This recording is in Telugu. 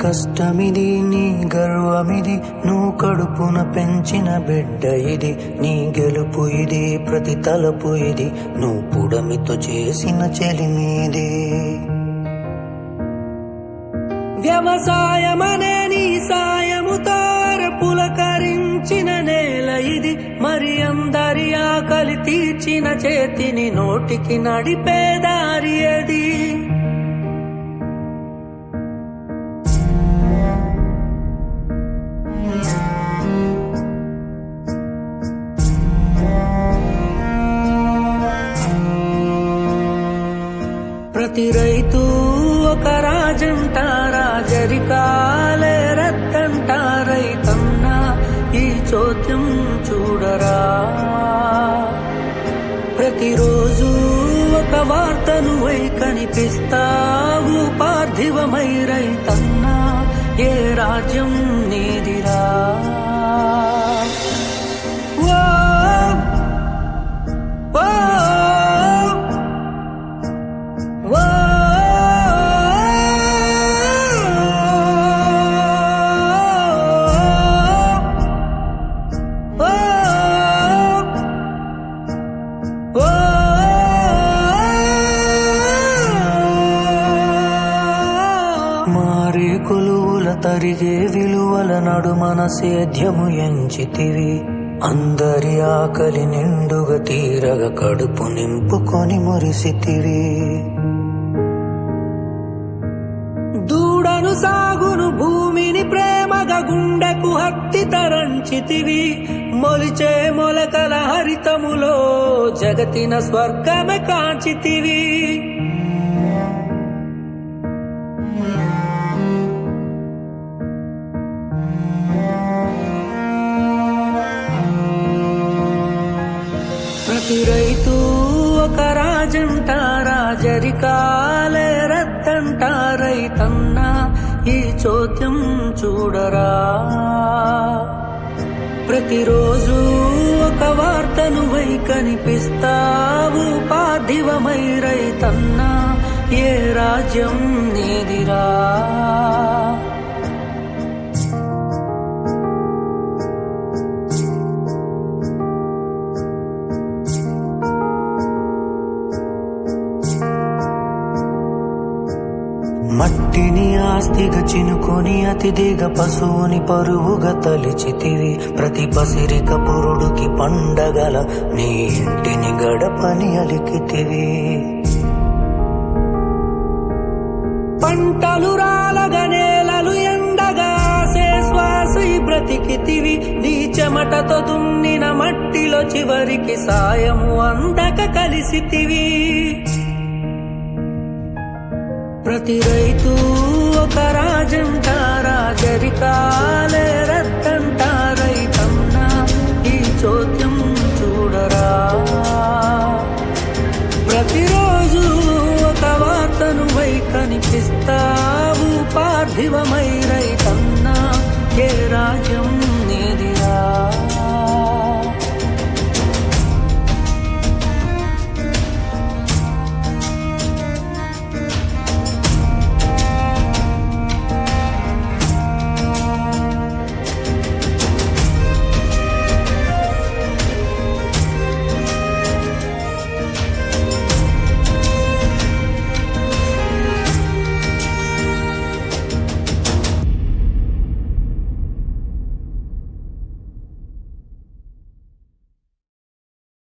కష్టమిది నీ గర్వమిది నువ్వు కడుపున పెంచిన బిడ్డ ఇది నీ గెలుపు ఇది ప్రతి తలపు ఇది నువ్వు పుడమితో చేసిన చెలిమీది వ్యవసాయమనే నీ సాయముతో పులకరించిన నేల ఇది మరి అందరి ఆకలి తీర్చిన చేతిని నోటికి నడిపే దారి అది ప్రతి రైతు ఒక రాజంట రాజరికాలే రత్తంట రైతన్నా ఈ చోద్యం చూడరా ప్రతిరోజు ఒక వార్తను వై కనిపిస్తావు పార్థివమై రైతన్నా ఏ రాజ్యం నీదిరా మారే కొలువుల తరిగే విలువల నడుమన సేద్యము ఎంచితివి అందరి ఆకలి నిండుగా తీరగా కడుపు నింపుకొని మురిసితివి దూడను సాగును భూమిని ప్రేమగా గుండెకు హత్తి తరంచితివి మొలిచే మొలకల హరితములో జగతిన స్వర్గమే కాంచితివి ప్రతి రైతు ఒక రాజంట రాజరికాలే రత్తంట రైతన్నా ఈ చోద్యం చూడరా ప్రతిరోజు ఒక వార్తను వై కనిపిస్తావు పార్థివమై రైతన్నా ఏ రాజ్యం నీదిరా మట్టిని ఆస్తిగా చినుకొని అతిథిగా పశువుని పరువుగా తలిచితివి ప్రతి పసిరిక పురుడుకి పండగల నీ ఇంటిని గడపని అలికితివి పంటలు రాలగా నేలలు ఎండగా శ్వాస బ్రతికితివి నీ చెమటతో దున్నిన మట్టిలో చివరికి సాయము అందక కలిసితివి ప్రతి రైతు ఒక రాజంట రాజరికాలే రత్తంట రైతన్నా ఈ చోద్యం